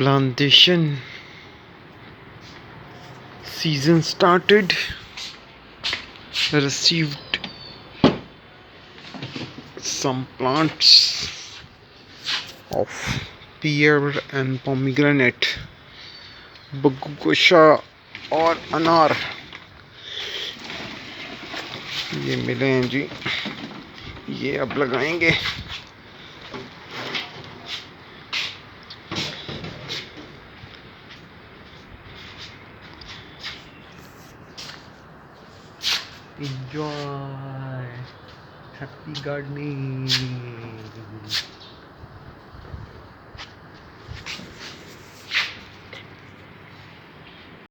Plantation season started. Received some plants of pear and pomegranate, बगुगोशा और अनार ये मिले हैं जी। ये अब लगाएंगे। Enjoy, happy gardening.